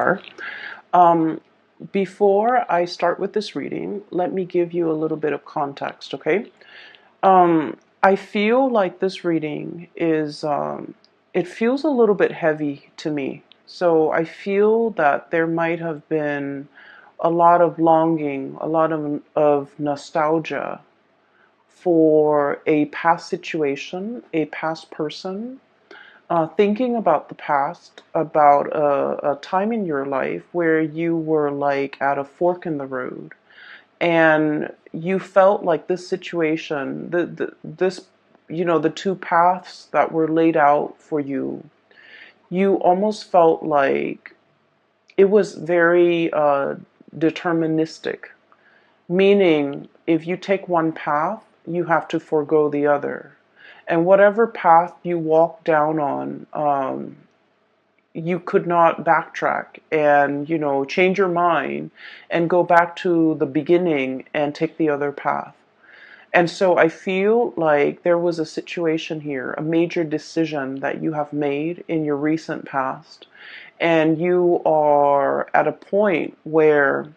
are. Um, Before I start with this reading, let me give you a little bit of context, okay? I feel like this reading is, it feels a little bit heavy to me. So I feel that there might have been a lot of longing, a lot of nostalgia for a past situation, a past person, thinking about the past, about a time in your life where you were like at a fork in the road, and you felt like this situation, this, the two paths that were laid out for you, you almost felt like it was very deterministic, meaning if you take one path, you have to forego the other. And whatever path you walk down on, you could not backtrack and, change your mind and go back to the beginning and take the other path. And so I feel like there was a situation here, a major decision that you have made in your recent past, and you are at a point where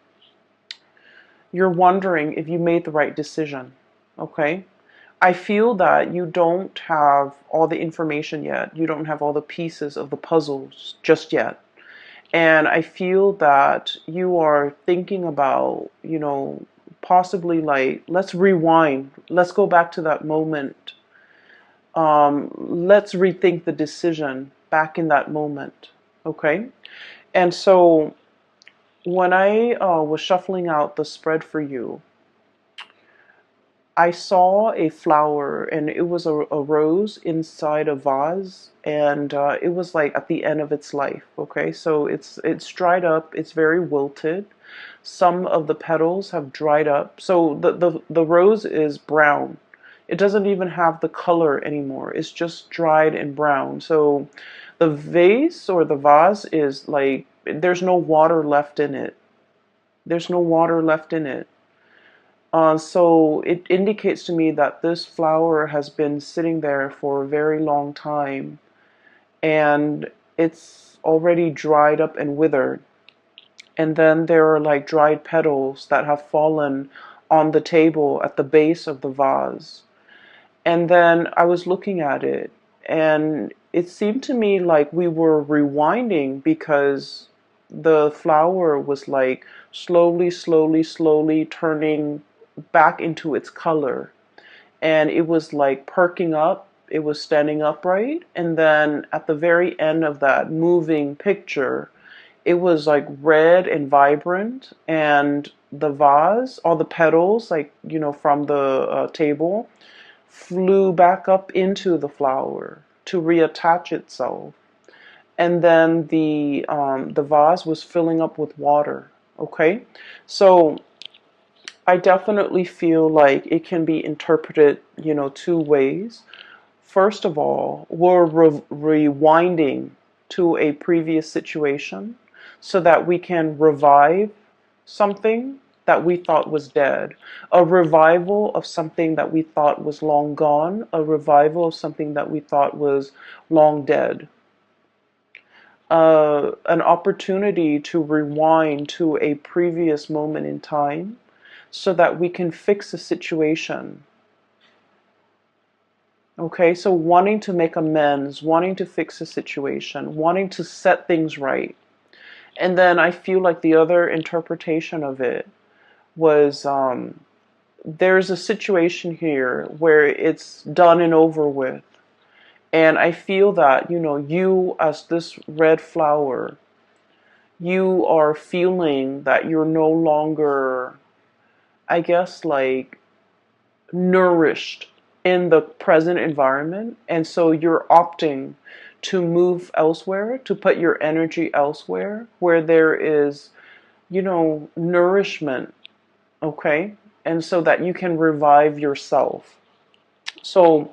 you're wondering if you made the right decision. Okay? I feel that you don't have all the information yet. You don't have all the pieces of the puzzles just yet. And I feel that you are thinking about, possibly like, let's rewind. Let's go back to that moment. Let's rethink the decision back in that moment. Okay? And so when I was shuffling out the spread for you, I saw a flower, and it was a rose inside a vase, and it was like at the end of its life. Okay, so it's dried up. It's very wilted. Some of the petals have dried up. So the rose is brown. It doesn't even have the color anymore. It's just dried and brown. So the vase or the vase is like, there's no water left in it. There's no water left in it. So it indicates to me that this flower has been sitting there for a very long time, and it's already dried up and withered. And then there are like dried petals that have fallen on the table at the base of the vase. And then I was looking at it, and it seemed to me like we were rewinding, because the flower was like slowly, slowly, slowly turning back into its color. And it was like perking up, it was standing upright. And then at the very end of that moving picture, it was like red and vibrant. And the vase, all the petals, like, from the table, flew back up into the flower to reattach itself. And then the vase was filling up with water. Okay, so I definitely feel like it can be interpreted, two ways. First of all, we're rewinding to a previous situation so that we can revive something that we thought was dead, a revival of something that we thought was long gone, a revival of something that we thought was long dead. An opportunity to rewind to a previous moment in time so that we can fix a situation. Okay, so wanting to make amends, wanting to fix a situation, wanting to set things right. And then I feel like the other interpretation of it was, there's a situation here where it's done and over with. And I feel that, you as this red flower, you are feeling that you're no longer, I guess, like nourished in the present environment. And so you're opting to move elsewhere, to put your energy elsewhere where there is, nourishment. Okay. And so that you can revive yourself. So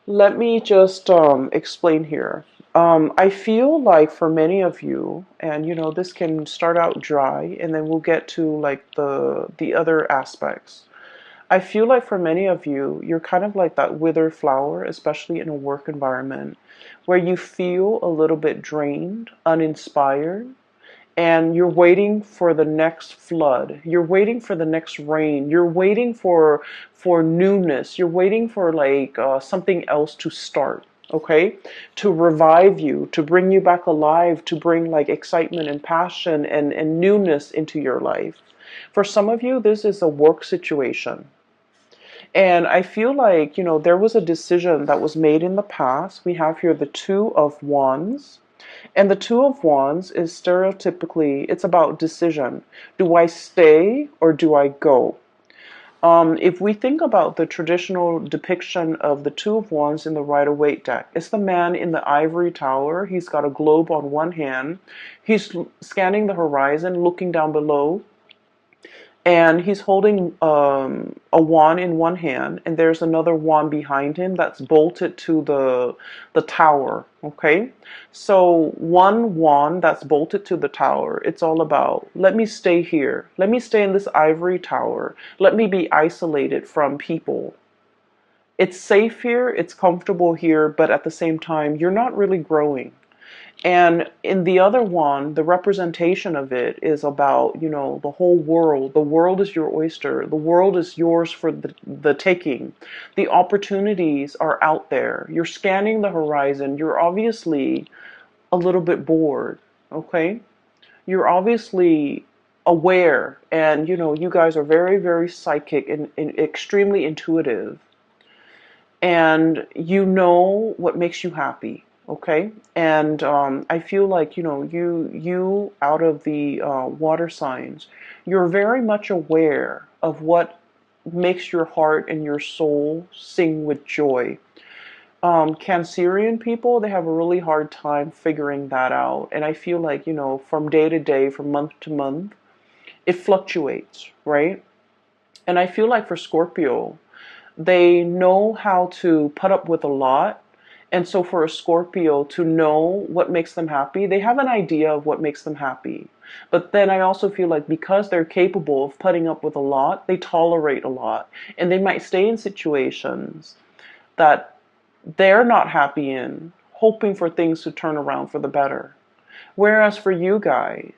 let me just explain here. I feel like for many of you, and this can start out dry, and then we'll get to like the other aspects. I feel like for many of you, you're kind of like that withered flower, especially in a work environment, where you feel a little bit drained, uninspired, and you're waiting for the next flood. You're waiting for the next rain. You're waiting for newness. You're waiting for like something else to start. Okay, to revive you, to bring you back alive, to bring like excitement and passion and newness into your life. For some of you, this is a work situation. And I feel like, there was a decision that was made in the past. We have here the Two of Wands. And the Two of Wands is stereotypically, it's about decision. Do I stay or do I go? If we think about the traditional depiction of the Two of Wands in the Rider-Waite deck, it's the man in the ivory tower. He's got a globe on one hand. He's scanning the horizon, looking down below. And he's holding a wand in one hand, and there's another wand behind him that's bolted to the tower. Okay, so one wand that's bolted to the tower. It's all about, let me stay here. Let me stay in this ivory tower. Let me be isolated from people. It's safe here. It's comfortable here, but at the same time, you're not really growing. And in the other one, the representation of it is about, the whole world. The world is your oyster. The world is yours for the taking. The opportunities are out there. You're scanning the horizon. You're obviously a little bit bored, okay? You're obviously aware, and, you guys are very, very psychic and extremely intuitive. And you know what makes you happy. Okay, and I feel like you out of the water signs, you're very much aware of what makes your heart and your soul sing with joy. Cancerian people, they have a really hard time figuring that out, and I feel like from day to day, from month to month, it fluctuates, right? And I feel like for Scorpio, they know how to put up with a lot. And so for a Scorpio to know what makes them happy, they have an idea of what makes them happy. But then I also feel like because they're capable of putting up with a lot, they tolerate a lot. And they might stay in situations that they're not happy in, hoping for things to turn around for the better. Whereas for you guys,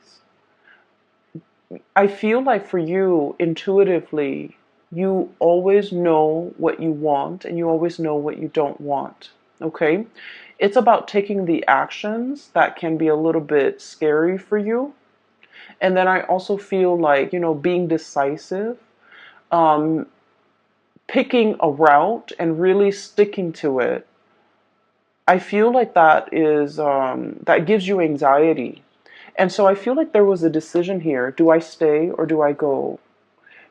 I feel like for you, intuitively, you always know what you want and you always know what you don't want. Okay? It's about taking the actions that can be a little bit scary for you. And then I also feel like, being decisive, um, picking a route and really sticking to it. I feel like that gives you anxiety. And so I feel like there was a decision here. Do I stay or do I go?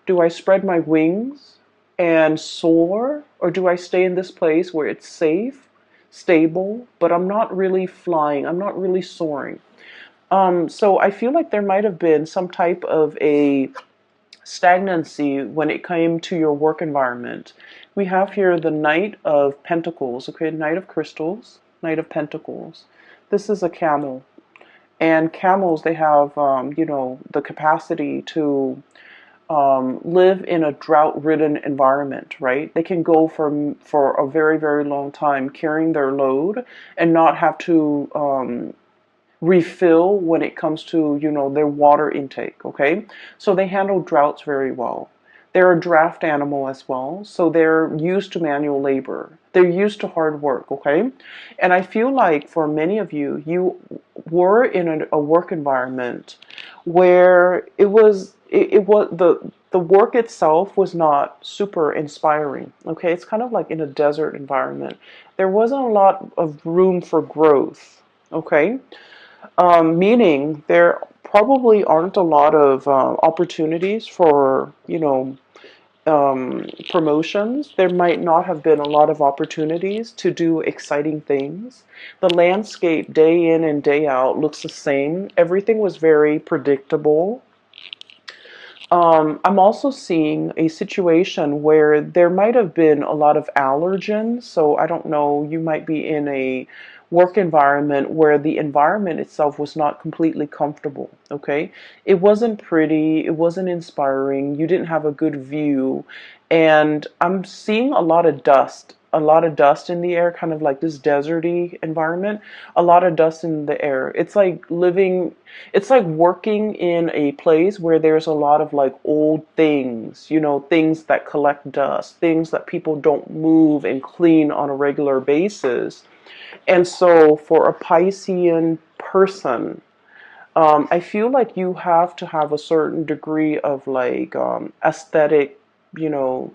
Do I spread my wings and soar? Or do I stay in this place where it's safe, stable, but I'm not really flying, I'm not really soaring? So I feel like there might have been some type of a stagnancy when it came to your work environment. We have here the Knight of Pentacles, okay, Knight of Crystals, Knight of Pentacles. This is a camel. And camels, they have, the capacity to live in a drought-ridden environment, right? They can go for a very, very long time carrying their load and not have to refill when it comes to, their water intake, okay? So they handle droughts very well. They're a draft animal as well, so they're used to manual labor. They're used to hard work, okay? And I feel like for many of you, you were in a work environment where the work itself was not super inspiring, okay? It's kind of like in a desert environment. There wasn't a lot of room for growth, okay? Meaning there probably aren't a lot of opportunities for, promotions. There might not have been a lot of opportunities to do exciting things. The landscape day in and day out looks the same. Everything was very predictable. I'm also seeing a situation where there might have been a lot of allergens. So I don't know, you might be in a work environment where the environment itself was not completely comfortable, okay? It wasn't pretty, it wasn't inspiring, you didn't have a good view, and I'm seeing a lot of dust a lot of dust in the air, kind of like this deserty environment, a lot of dust in the air. It's like it's like working in a place where there's a lot of like old things, things that collect dust, things that people don't move and clean on a regular basis. And so for a Piscean person, I feel like you have to have a certain degree of like aesthetic, you know,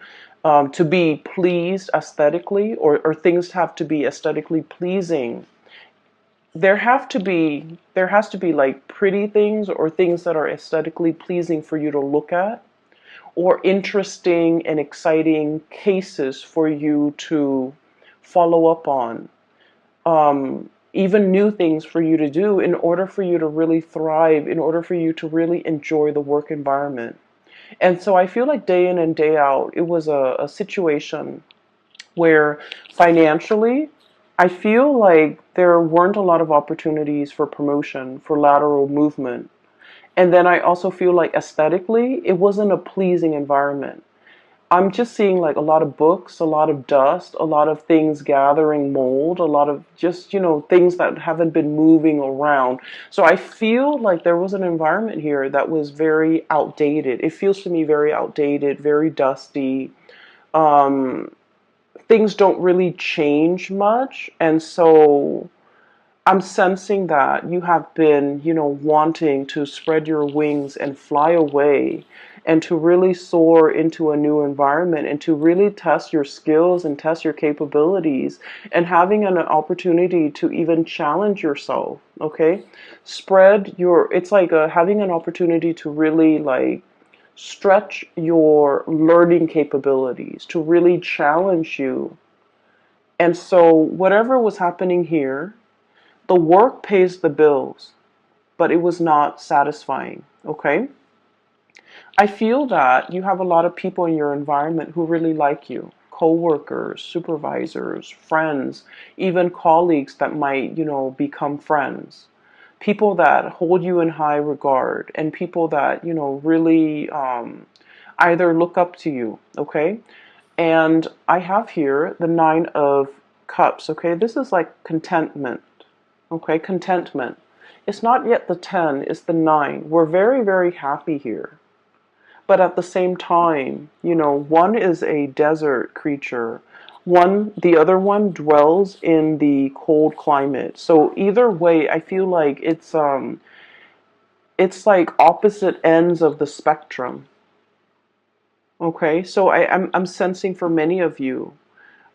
to be pleased aesthetically, or things have to be aesthetically pleasing. There has to be like pretty things or things that are aesthetically pleasing for you to look at, or interesting and exciting cases for you to follow up on, even new things for you to do in order for you to really thrive, in order for you to really enjoy the work environment. And so I feel like day in and day out, it was a situation where financially, I feel like there weren't a lot of opportunities for promotion, for lateral movement. And then I also feel like aesthetically, it wasn't a pleasing environment. I'm just seeing like a lot of books, a lot of dust, a lot of things gathering mold, a lot of just, things that haven't been moving around. So I feel like there was an environment here that was very outdated. It feels to me very outdated, very dusty. Um, Things don't really change much. And so I'm sensing that you have been, wanting to spread your wings and fly away and to really soar into a new environment and to really test your skills and test your capabilities and having an opportunity to even challenge yourself, okay? It's like having an opportunity to really like stretch your learning capabilities, to really challenge you. And so whatever was happening here, the work pays the bills, but it was not satisfying, okay? I feel that you have a lot of people in your environment who really like you. Co-workers, supervisors, friends, even colleagues that might, become friends. People that hold you in high regard and people that, really either look up to you, okay? And I have here the Nine of Cups, okay? This is like contentment. Okay, contentment. It's not yet the 10, it's the 9. We're very, very happy here. But at the same time, one is a desert creature. The other one dwells in the cold climate. So either way, I feel like it's like opposite ends of the spectrum. Okay, so I'm sensing for many of you,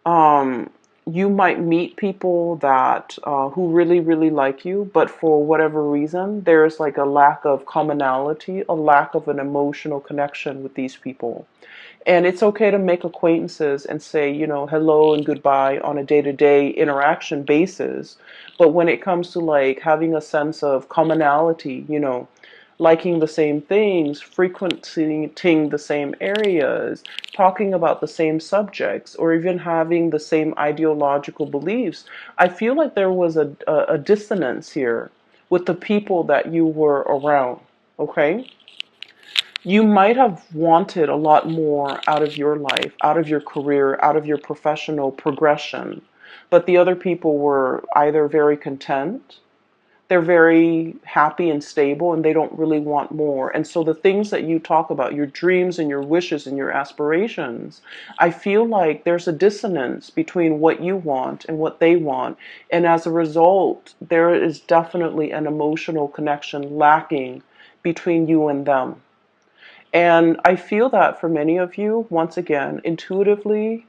um, you might meet people that who really really like you, but for whatever reason there's like a lack of commonality, a lack of an emotional connection with these people. And it's okay to make acquaintances and say, hello and goodbye on a day-to-day interaction basis. But when it comes to like having a sense of commonality, liking the same things, frequenting the same areas, talking about the same subjects, or even having the same ideological beliefs, I feel like there was a dissonance here with the people that you were around, okay? You might have wanted a lot more out of your life, out of your career, out of your professional progression, but the other people were either very content, they're very happy and stable, and they don't really want more. And so the things that you talk about, your dreams and your wishes and your aspirations, I feel like there's a dissonance between what you want and what they want. And as a result, there is definitely an emotional connection lacking between you and them. And I feel that for many of you, once again, intuitively,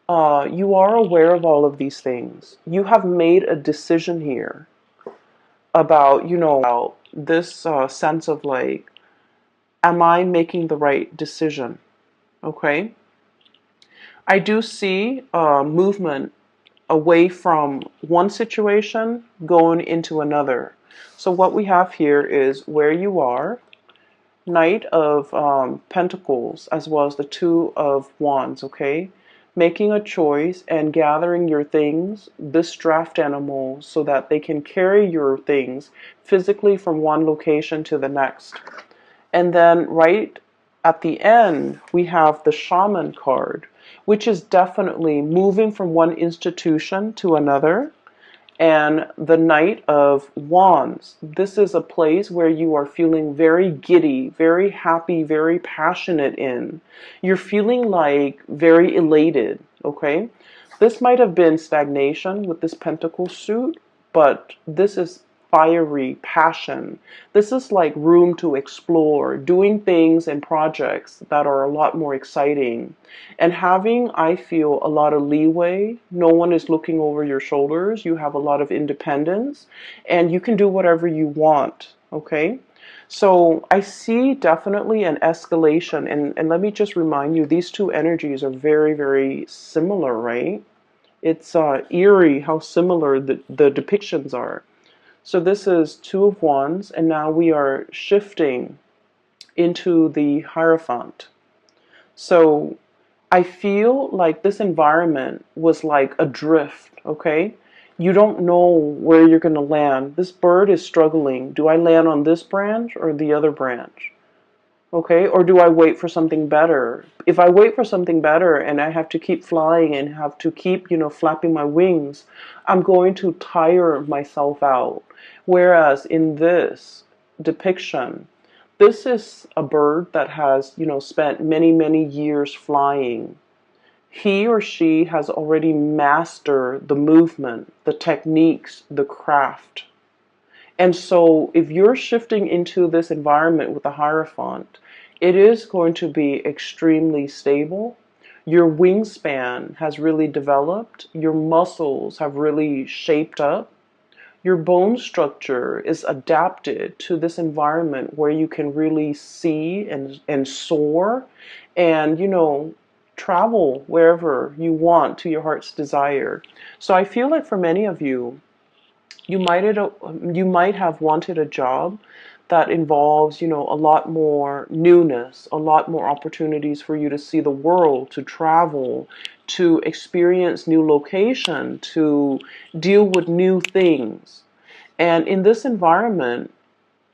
you are aware of all of these things. You have made a decision here about, about this sense of like, am I making the right decision? Okay. I do see movement away from one situation going into another. So what we have here is where you are, Knight of Pentacles, as well as the Two of Wands, okay? Making a choice and gathering your things, this draft animal, so that they can carry your things physically from one location to the next. And then right at the end, we have the Shaman card. which is definitely moving from one institution to another. And the Knight of Wands. This is a place where you are feeling very giddy, very happy, very passionate in. You're feeling like very elated, okay? This might have been stagnation with this pentacle suit, but this is fiery passion. This is like room to explore, doing things and projects that are a lot more exciting. And having, I feel, a lot of leeway. No one is looking over your shoulders. You have a lot of independence and you can do whatever you want, okay? So I see definitely an escalation. And let me just remind you, these two energies are very, very similar, right? It's eerie how similar the depictions are. So this is Two of Wands, and now we are shifting into the Hierophant. So I feel like this environment was like adrift, okay? You don't know where you're going to land. This bird is struggling. Do I land on this branch or the other branch? Okay, or do I wait for something better? If I wait for something better and I have to keep flying and have to keep, flapping my wings, I'm going to tire myself out. Whereas in this depiction, this is a bird that has, spent many, many years flying. He or she has already mastered the movement, the techniques, the craft. And so if you're shifting into this environment with the Hierophant, it is going to be extremely stable. Your wingspan has really developed. Your muscles have really shaped up. Your bone structure is adapted to this environment where you can really see and soar and, travel wherever you want to your heart's desire. So I feel like for many of you, you might have wanted a job that involves, a lot more newness, a lot more opportunities for you to see the world, to travel, to experience new location, to deal with new things. And in this environment,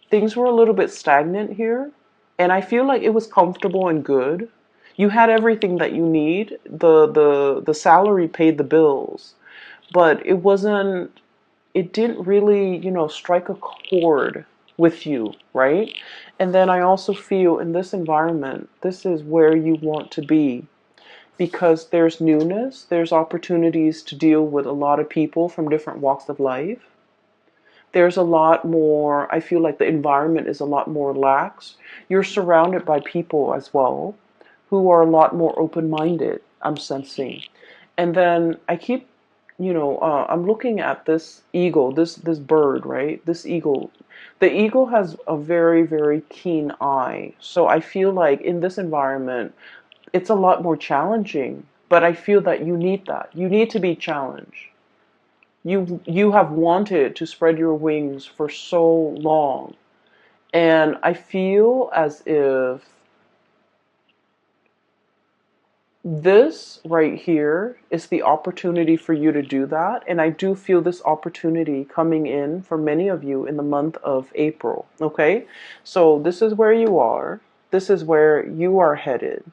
things were a little bit stagnant here, and I feel like it was comfortable and good. You had everything that you need. The salary paid the bills, but it didn't really, strike a chord with you, right? And then I also feel in this environment, this is where you want to be because there's newness, there's opportunities to deal with a lot of people from different walks of life. There's a lot more, I feel like the environment is a lot more lax. You're surrounded by people as well who are a lot more open-minded, I'm sensing. And then I keep I'm looking at this eagle, this bird, right? This eagle. The eagle has a very, very keen eye. So I feel like in this environment, it's a lot more challenging. But I feel that you need that. You need to be challenged. You have wanted to spread your wings for so long. And I feel as if this right here is the opportunity for you to do that. And I do feel this opportunity coming in for many of you in the month of April. Okay. So this is where you are. This is where you are headed.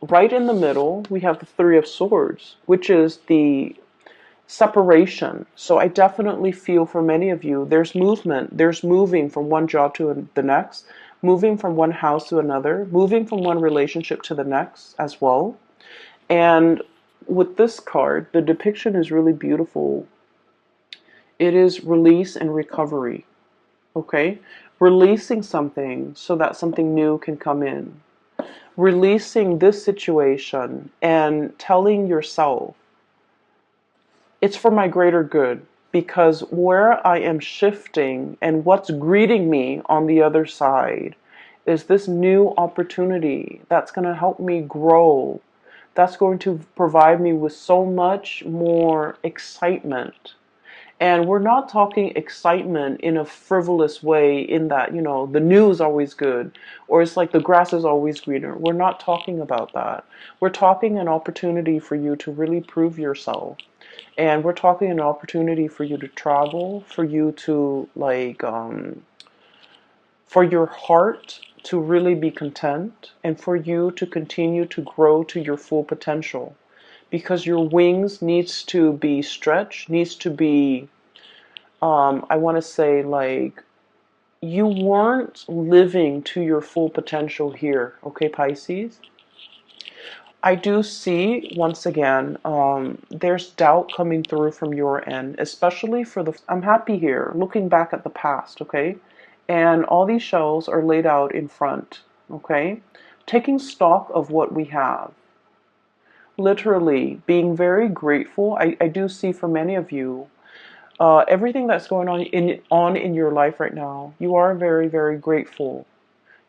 Right in the middle, we have the Three of Swords, which is the separation. So I definitely feel for many of you, there's movement. There's moving from one job to the next, moving from one house to another, moving from one relationship to the next as well. And with this card, the depiction is really beautiful. It is release and recovery, okay? Releasing something so that something new can come in. Releasing this situation and telling yourself, it's for my greater good, because where I am shifting and what's greeting me on the other side is this new opportunity that's going to help me grow, that's going to provide me with so much more excitement. And we're not talking excitement in a frivolous way in that, the news is always good or it's like the grass is always greener. We're not talking about that. We're talking an opportunity for you to really prove yourself. And we're talking an opportunity for you to travel, for you to for your heart to really be content and for you to continue to grow to your full potential. because your wings needs to be stretched, needs to be, I want to say, like, you weren't living to your full potential here, okay, Pisces? I do see, once again, there's doubt coming through from your end, especially for the, I'm happy here, looking back at the past, okay? And all these shells are laid out in front, okay? Taking stock of what we have. Literally, being very grateful. I do see for many of you, everything that's going on in your life right now, you are very, very grateful.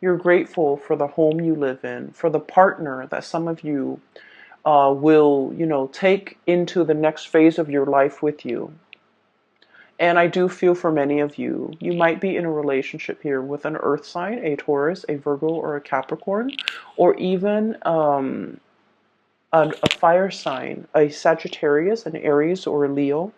You're grateful for the home you live in, for the partner that some of you will, take into the next phase of your life with you. And I do feel for many of you, you might be in a relationship here with an earth sign, a Taurus, a Virgo, or a Capricorn, or even a fire sign, a Sagittarius, an Aries, or a Leo.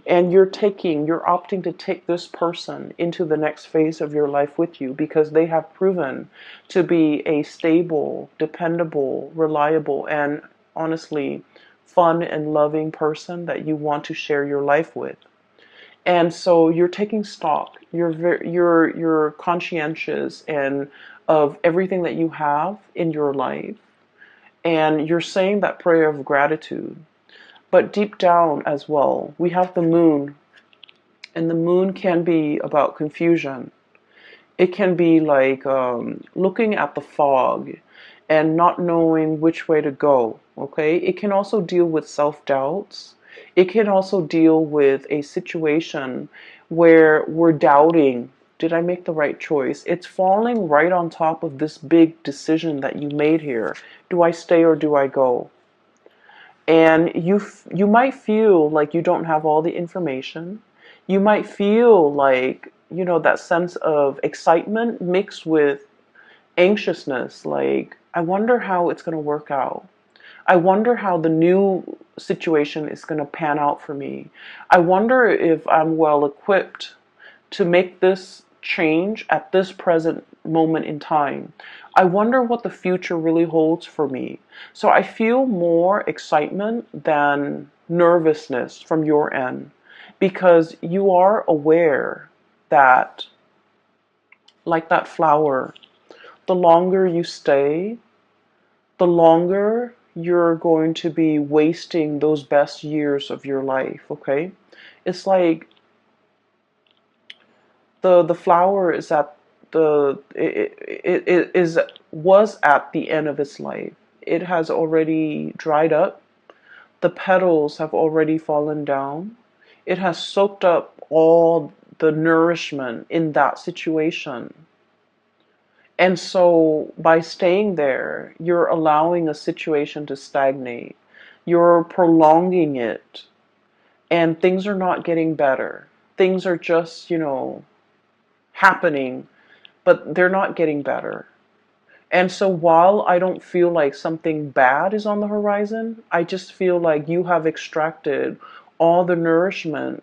And you're opting to take this person into the next phase of your life with you because they have proven to be a stable, dependable, reliable, and honestly fun and loving person that you want to share your life with. And so you're taking stock. You're conscientious and of everything that you have in your life, and you're saying that prayer of gratitude. But deep down as well, we have the moon, and the moon can be about confusion. It can be like looking at the fog and not knowing which way to go, okay? It can also deal with self-doubts. It can also deal with a situation where we're doubting, did I make the right choice? It's falling right on top of this big decision that you made here. Do I stay or do I go? And you might feel like you don't have all the information. You might feel like, that sense of excitement mixed with anxiousness, like, I wonder how it's going to work out. I wonder how the new situation is going to pan out for me. I wonder if I'm well equipped to make this change at this present moment in time. I wonder what the future really holds for me. So I feel more excitement than nervousness from your end because you are aware that, like that flower, the longer you stay, the longer you're going to be wasting those best years of your life, okay? It's like the flower is at it is was at the end of its life. It has already dried up. The petals have already fallen down. It has soaked up all the nourishment in that situation. And so by staying there, you're allowing a situation to stagnate. You're prolonging it. And things are not getting better. Things are just, happening, but they're not getting better. And so while I don't feel like something bad is on the horizon, I just feel like you have extracted all the nourishment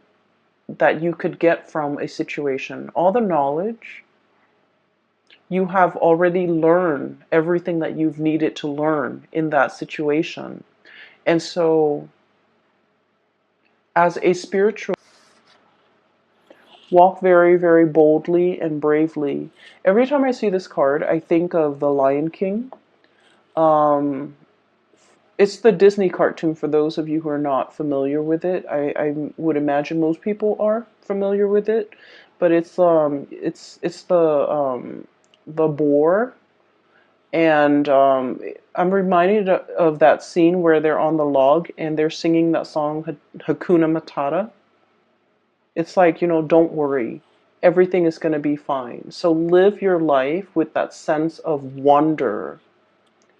that you could get from a situation, all the knowledge. You have already learned everything that you've needed to learn in that situation. And so, as a spiritual, walk very, very boldly and bravely. Every time I see this card, I think of the Lion King. Um, it's the Disney cartoon for those of you who are not familiar with it. I would imagine most people are familiar with it, but it's the boar, and I'm reminded of that scene where they're on the log and they're singing that song Hakuna Matata. It's like, don't worry. Everything is going to be fine. So live your life with that sense of wonder.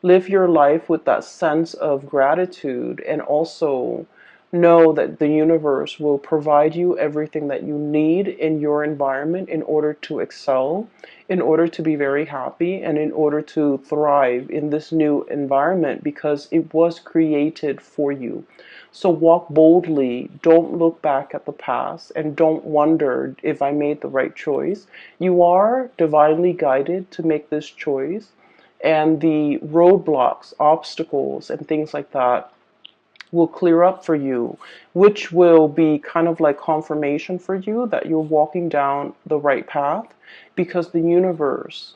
Live your life with that sense of gratitude, and also know that the universe will provide you everything that you need in your environment in order to excel, in order to be very happy, and in order to thrive in this new environment because it was created for you. So walk boldly, don't look back at the past, and don't wonder if I made the right choice. You are divinely guided to make this choice, and the roadblocks, obstacles, and things like that will clear up for you, which will be kind of like confirmation for you that you're walking down the right path, because the universe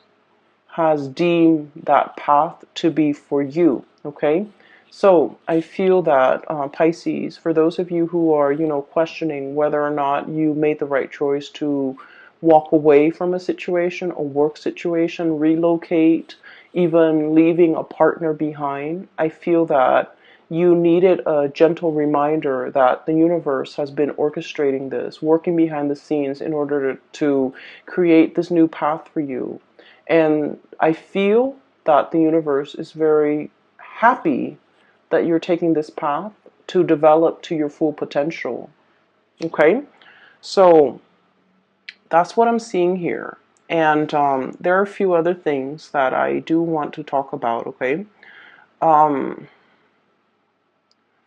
has deemed that path to be for you. Okay, so I feel that Pisces, for those of you who are, questioning whether or not you made the right choice to walk away from a situation, a work situation, relocate, even leaving a partner behind, I feel that you needed a gentle reminder that the universe has been orchestrating this, working behind the scenes in order to create this new path for you. And I feel that the universe is very happy that you're taking this path to develop to your full potential. Okay? So that's what I'm seeing here. And there are a few other things that I do want to talk about. Okay? Um,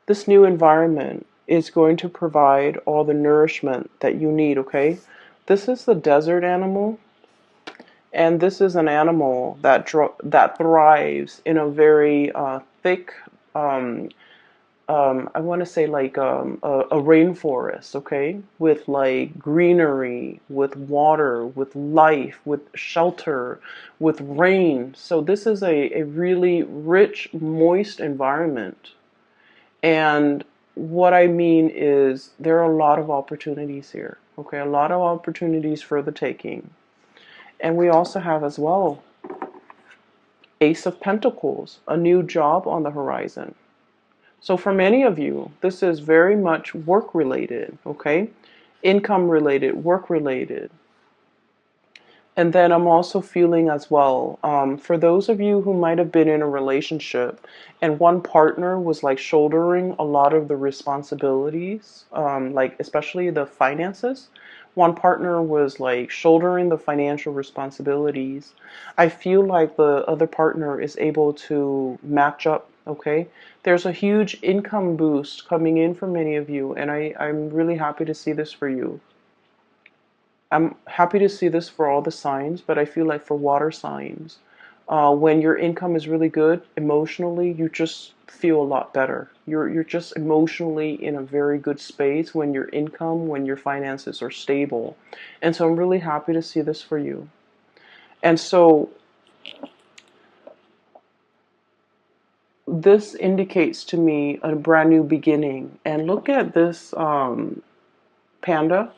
this new environment is going to provide all the nourishment that you need. Okay? This is the desert animal. And this is an animal that thrives in a very thick, um, I want to say like a rainforest, okay, with like greenery, with water, with life, with shelter, with rain. So this is a really rich, moist environment. And what I mean is there are a lot of opportunities here, okay, a lot of opportunities for the taking. And we also have as well Ace of Pentacles, a new job on the horizon. So for many of you, this is very much work related, okay? Income related, work related. And then I'm also feeling as well, for those of you who might have been in a relationship and one partner was like shouldering a lot of the responsibilities, like especially the finances, one partner was like shouldering the financial responsibilities. I feel like the other partner is able to match up, okay? There's a huge income boost coming in for many of you, and I'm really happy to see this for you. I'm happy to see this for all the signs, but I feel like for water signs, when your income is really good emotionally, you just feel a lot better. You're just emotionally in a very good space when your income, when your finances are stable. And so I'm really happy to see this for you. And so this indicates to me a brand new beginning. And look at this panda.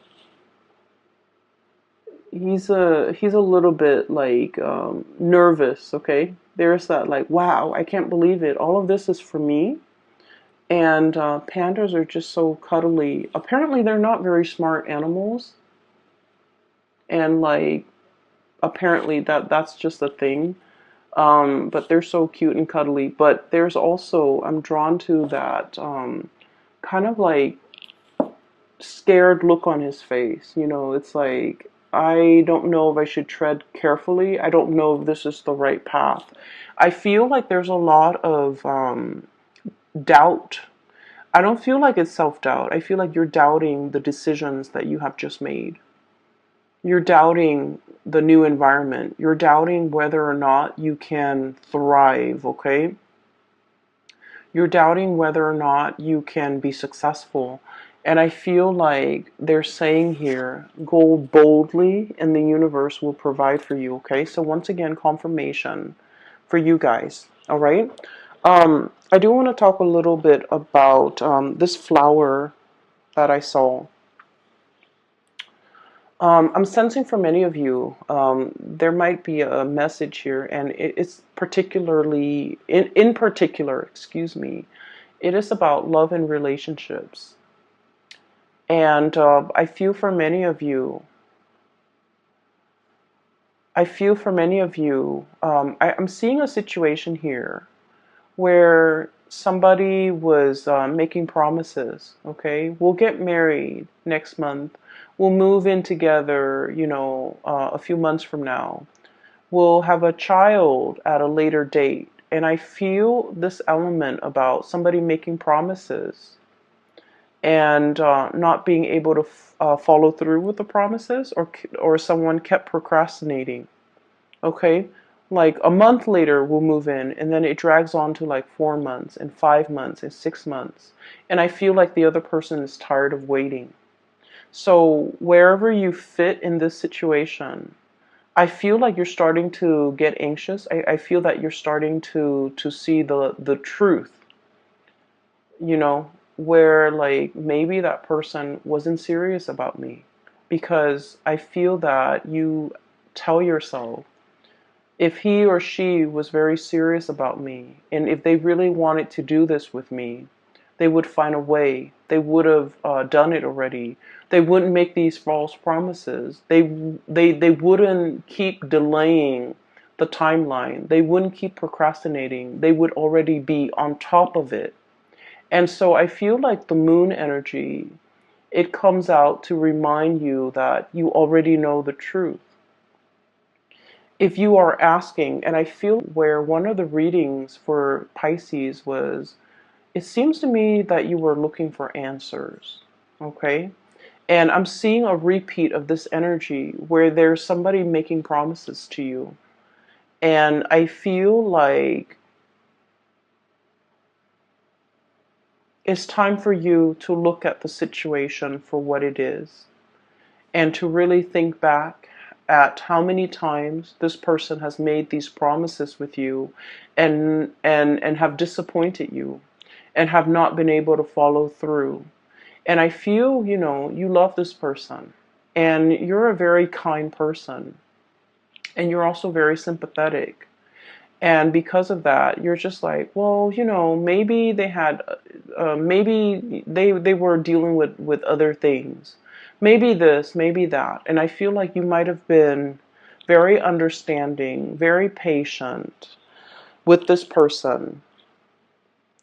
He's a little bit like nervous. Okay, there's that like, wow, I can't believe it, all of this is for me. And pandas are just so cuddly. Apparently they're not very smart animals, and like apparently that's just a thing. But they're so cute and cuddly. But there's also, I'm drawn to that kind of like scared look on his face. It's like, I don't know if I should tread carefully. I don't know if this is the right path. I feel like there's a lot of doubt. I don't feel like it's self-doubt. I feel like you're doubting the decisions that you have just made. You're doubting the new environment. You're doubting whether or not you can thrive, okay? You're doubting whether or not you can be successful. And I feel like they're saying here, go boldly and the universe will provide for you, okay? So once again, confirmation for you guys, all right? I do want to talk a little bit about this flower that I saw. I'm sensing for many of you, there might be a message here, and it's particularly, in particular, excuse me, it is about love and relationships. And I feel for many of you, I'm seeing a situation here where somebody was making promises, okay? We'll get married next month. We'll move in together, a few months from now. We'll have a child at a later date. And I feel this element about somebody making promises and not being able to follow through with the promises, or someone kept procrastinating. Okay, Like a month later, we'll move in, and then it drags on to like 4 months and 5 months and 6 months. And I feel like the other person is tired of waiting. So wherever you fit in this situation, I feel like you're starting to get anxious. I feel that you're starting to see the truth, you know, where like maybe that person wasn't serious about me. Because I feel that you tell yourself, if he or she was very serious about me, and if they really wanted to do this with me, they would find a way. They would have done it already. They wouldn't make these false promises. They wouldn't keep delaying the timeline. They wouldn't keep procrastinating. They would already be on top of it. And so I feel like the moon energy, it comes out to remind you that you already know the truth. If you are asking, and I feel where one of the readings for Pisces was, it seems to me that you were looking for answers, okay? And I'm seeing a repeat of this energy where there's somebody making promises to you. And I feel like it's time for you to look at the situation for what it is and to really think back at how many times this person has made these promises with you and have disappointed you and have not been able to follow through. And I feel, you know, you love this person and you're a very kind person and you're also very sympathetic. And because of that, you're just like, well, you know, maybe they had, maybe they were dealing with other things. Maybe this, maybe that. And I feel like you might have been very understanding, very patient with this person.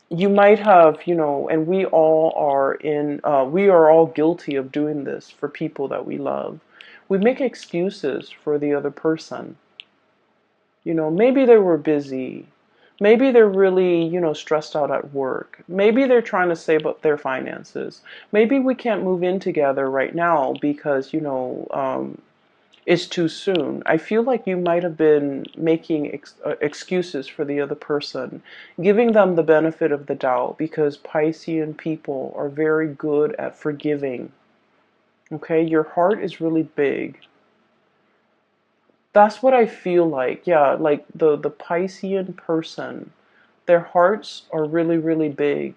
You might have, you know, and we are all guilty of doing this for people that we love. We make excuses for the other person. You know, maybe they were busy. Maybe they're really, you know, stressed out at work. Maybe they're trying to save up their finances. Maybe we can't move in together right now because, you know, it's too soon. I feel like you might have been making excuses for the other person, giving them the benefit of the doubt because Piscean people are very good at forgiving. Okay, your heart is really big. That's what I feel like. Yeah, like the Piscean person, their hearts are really, really big.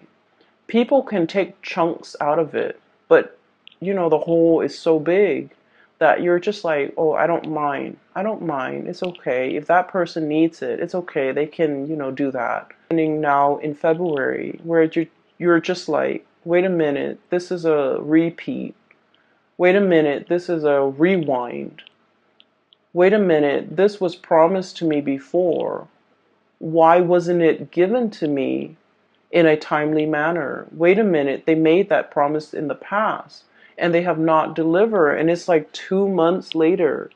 People can take chunks out of it, but you know, the whole is so big that you're just like, oh, I don't mind. I don't mind. It's okay. If that person needs it, it's okay. They can, you know, do that. Ending now in February, where you're just like, wait a minute, this is a repeat. Wait a minute, this is a rewind. Wait a minute, this was promised to me before. Why wasn't it given to me in a timely manner? Wait a minute, they made that promise in the past and they have not delivered, and it's like 2 months later.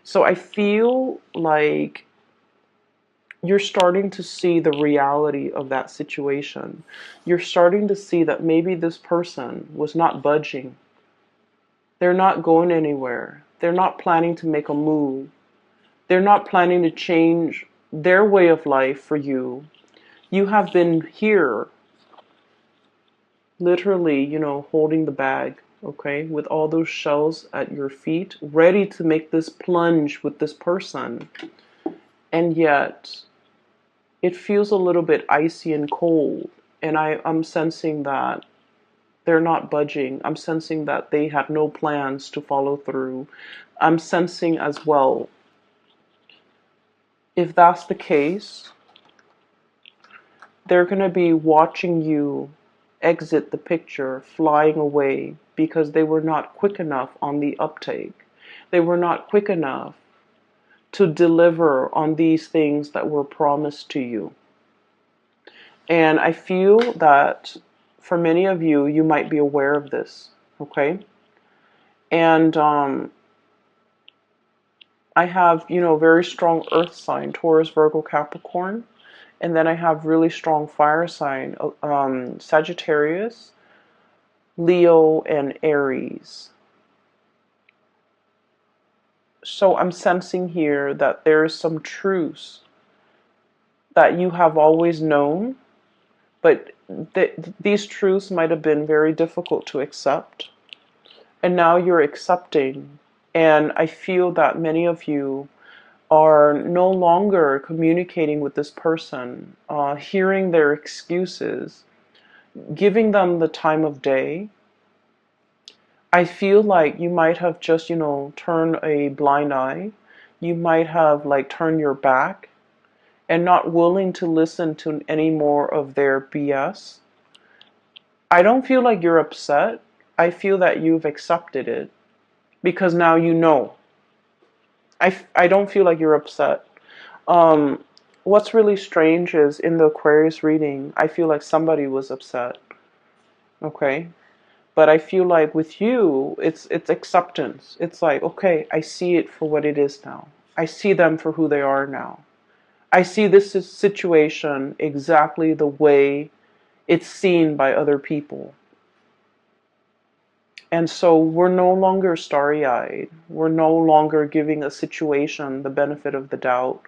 So I feel like you're starting to see the reality of that situation. You're starting to see that maybe this person was not budging. They're not going anywhere. They're not planning to make a move. They're not planning to change their way of life for you. You have been here, literally, you know, holding the bag, okay, with all those shells at your feet, ready to make this plunge with this person. And yet, it feels a little bit icy and cold. And I'm sensing that they're not budging. I'm sensing that they have no plans to follow through. I'm sensing as well, if that's the case, they're going to be watching you exit the picture, flying away, because they were not quick enough on the uptake. They were not quick enough to deliver on these things that were promised to you. And I feel that for many of you, you might be aware of this, okay? And I have, you know, very strong earth sign, Taurus, Virgo, Capricorn. And then I have really strong fire sign, Sagittarius, Leo, and Aries. So I'm sensing here that there is some truths that you have always known, but these truths might have been very difficult to accept. And now you're accepting. And I feel that many of you are no longer communicating with this person, hearing their excuses, giving them the time of day. I feel like you might have just, turned a blind eye. You might have like turned your back and not willing to listen to any more of their BS. I don't feel like you're upset. I feel that you've accepted it because now you know. I don't feel like you're upset. Um, what's really strange is in the Aquarius reading, I feel like somebody was upset. Okay? But I feel like with you, it's acceptance. It's like, okay, I see it for what it is now. I see them for who they are now. I see this situation exactly the way it's seen by other people. And so we're no longer starry-eyed. We're no longer giving a situation the benefit of the doubt.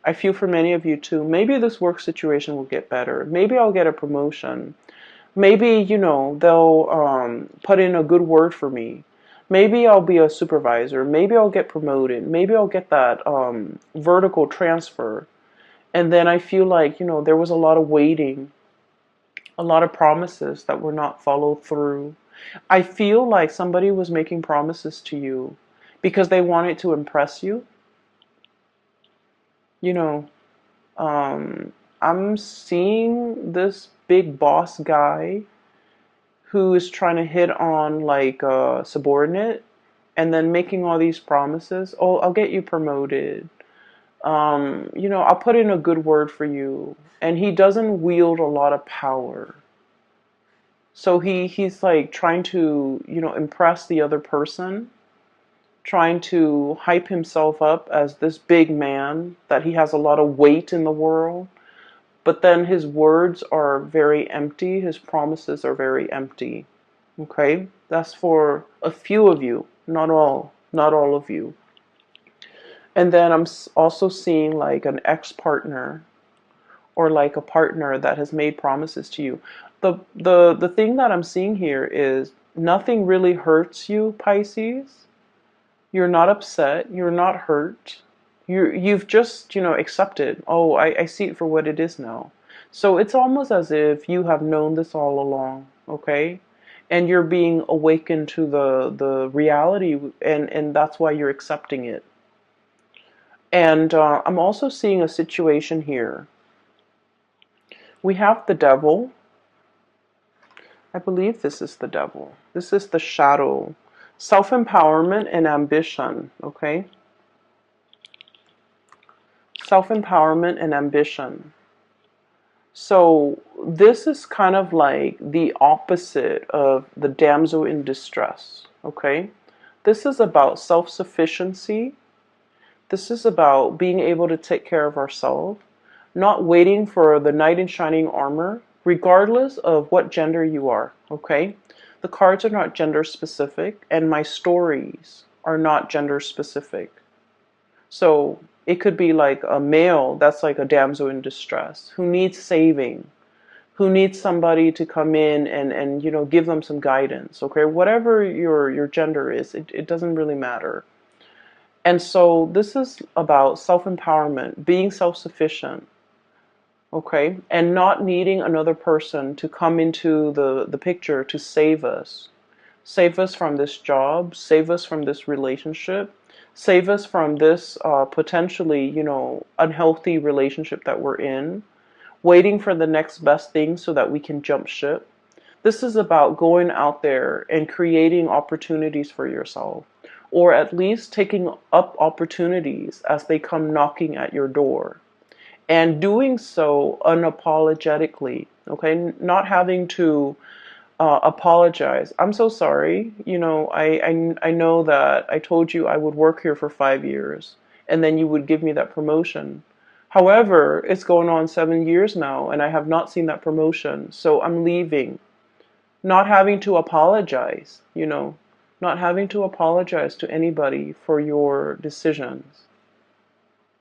I feel for many of you too, maybe this work situation will get better. Maybe I'll get a promotion. Maybe, they'll put in a good word for me. Maybe I'll be a supervisor. Maybe I'll get promoted. Maybe I'll get that vertical transfer. And then I feel like, there was a lot of waiting, a lot of promises that were not followed through. I feel like somebody was making promises to you because they wanted to impress you. You know, I'm seeing this big boss guy who is trying to hit on like a subordinate and then making all these promises. Oh, I'll get you promoted. I'll put in a good word for you. And he doesn't wield a lot of power. So he's like trying to, impress the other person, trying to hype himself up as this big man, that he has a lot of weight in the world. But then his words are very empty, his promises are very empty. Okay? That's for a few of you, not all of you. And then I'm also seeing like an ex-partner or like a partner that has made promises to you. The thing that I'm seeing here is nothing really hurts you, Pisces. You're not upset, you're not hurt. You've just, accepted. Oh, I see it for what it is now. So it's almost as if you have known this all along, okay? And you're being awakened to the reality, and that's why you're accepting it. And I'm also seeing a situation here. We have the devil. I believe this is the devil. This is the shadow. Self-empowerment and ambition, okay? Self-empowerment and ambition. So this is kind of like the opposite of the damsel in distress, okay? This is about self-sufficiency. This is about being able to take care of ourselves, not waiting for the knight in shining armor, regardless of what gender you are, okay? The cards are not gender specific, and my stories are not gender specific. So it could be like a male that's like a damsel in distress who needs saving, who needs somebody to come in and give them some guidance, okay? Whatever your gender is, it doesn't really matter. And so this is about self-empowerment, being self-sufficient, okay? And not needing another person to come into the picture to save us. Save us from this job, save us from this relationship, save us from this potentially, unhealthy relationship that we're in, waiting for the next best thing so that we can jump ship. This is about going out there and creating opportunities for yourself, or at least taking up opportunities as they come knocking at your door. And doing so unapologetically, okay? Not having to apologize. I'm so sorry. I know that I told you I would work here for 5 years and then you would give me that promotion. However, it's going on 7 years now and I have not seen that promotion. So I'm leaving. Not having to apologize, not having to apologize to anybody for your decisions,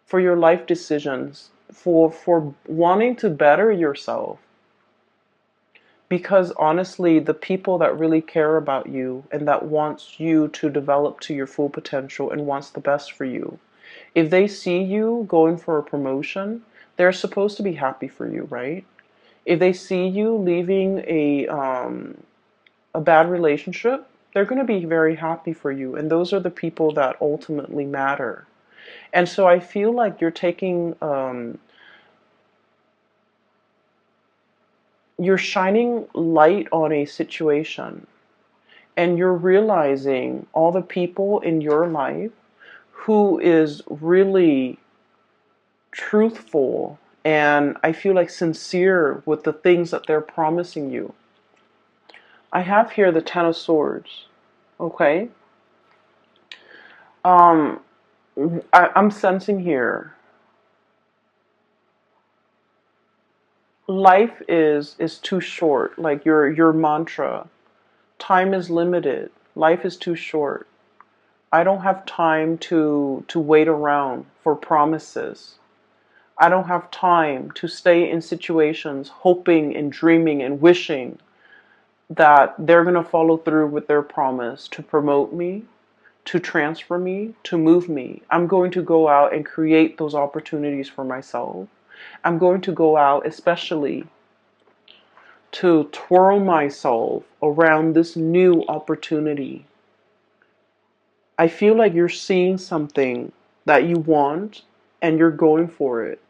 for your life decisions, for wanting to better yourself. Because honestly, the people that really care about you and that wants you to develop to your full potential and wants the best for you, if they see you going for a promotion, they're supposed to be happy for you, right? If they see you leaving a bad relationship, they're going to be very happy for you. And those are the people that ultimately matter. And so I feel like you're shining light on a situation, and you're realizing all the people in your life who is really truthful and I feel like sincere with the things that they're promising you. I have here the Ten of Swords. Okay. Um, I'm sensing here life is too short. Like your mantra, time is limited. Life is too short. I don't have time to wait around for promises. I don't have time to stay in situations hoping and dreaming and wishing that they're going to follow through with their promise to promote me, to transfer me, to move me. I'm going to go out and create those opportunities for myself. I'm going to go out especially to twirl myself around this new opportunity. I feel like you're seeing something that you want and you're going for it.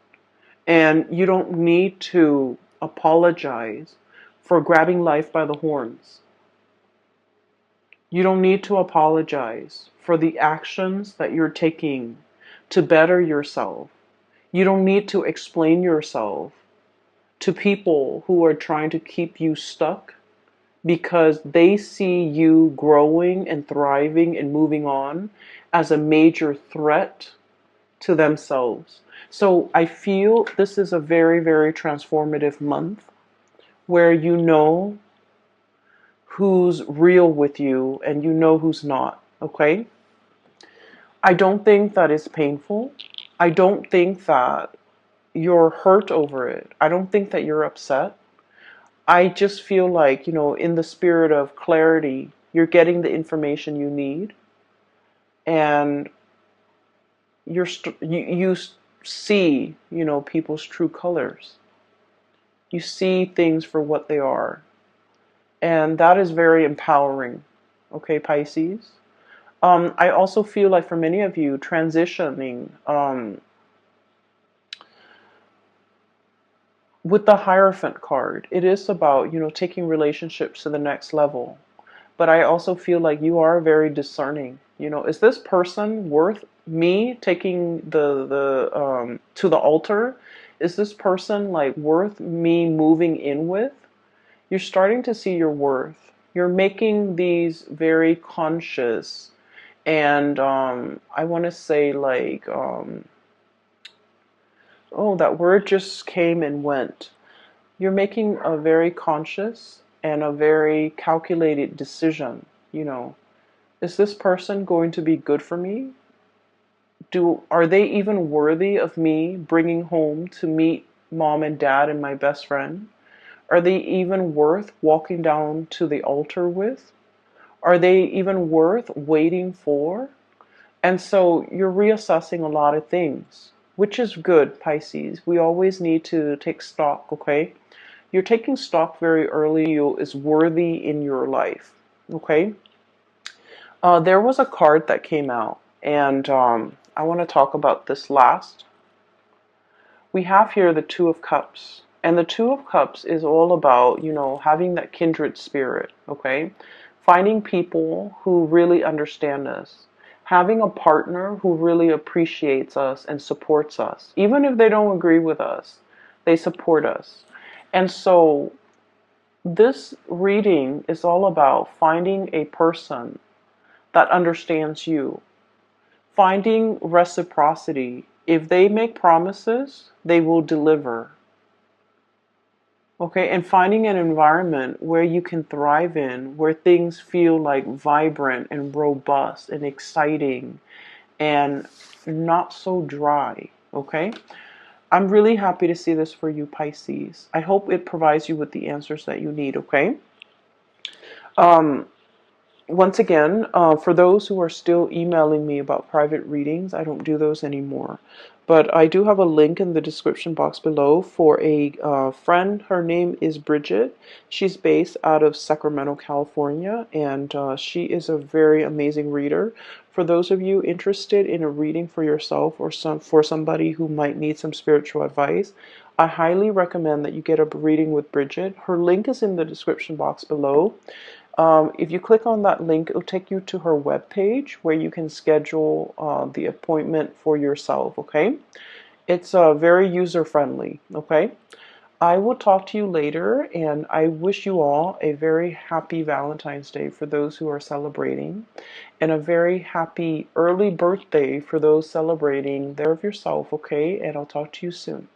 And you don't need to apologize for grabbing life by the horns. You don't need to apologize for the actions that you're taking to better yourself. You don't need to explain yourself to people who are trying to keep you stuck because they see you growing and thriving and moving on as a major threat to themselves. So I feel this is a very, very transformative month where you know who's real with you and you know who's not, okay? I don't think that it's painful. I don't think that you're hurt over it. I don't think that you're upset. I just feel like, in the spirit of clarity, you're getting the information you need and you see, people's true colors. You see things for what they are. And that is very empowering. Okay, Pisces. I also feel like for many of you, transitioning with the Hierophant card, it is about, taking relationships to the next level. But I also feel like you are very discerning. Is this person worth me taking the to the altar? Is this person like worth me moving in with? You're starting to see your worth. You're making these very conscious and I want to say like oh, that word just came and went. You're making a very conscious and a very calculated decision. Is this person going to be good for me? Are they even worthy of me bringing home to meet mom and dad and my best friend? Are they even worth walking down to the altar with? Are they even worth waiting for? And so you're reassessing a lot of things, which is good, Pisces. We always need to take stock, okay? You're taking stock very early. You is worthy in your life, okay? There was a card that came out, and I want to talk about this last. We have here the Two of Cups. And the Two of Cups is all about, having that kindred spirit, okay? Finding people who really understand us. Having a partner who really appreciates us and supports us. Even if they don't agree with us, they support us. And so this reading is all about finding a person that understands you. Finding reciprocity. If they make promises, they will deliver. Okay, and finding an environment where you can thrive in, where things feel like vibrant and robust and exciting and not so dry. Okay, I'm really happy to see this for you, Pisces. I hope it provides you with the answers that you need. Okay. Um, Once again, for those who are still emailing me about private readings, I don't do those anymore. But I do have a link in the description box below for a friend. Her name is Bridget. She's based out of Sacramento, California, and she is a very amazing reader. For those of you interested in a reading for yourself or for somebody who might need some spiritual advice, I highly recommend that you get a reading with Bridget. Her link is in the description box below. If you click on that link, it'll take you to her webpage where you can schedule the appointment for yourself, okay? It's very user-friendly, okay? I will talk to you later, and I wish you all a very happy Valentine's Day for those who are celebrating, and a very happy early birthday for those celebrating. There of yourself, okay? And I'll talk to you soon.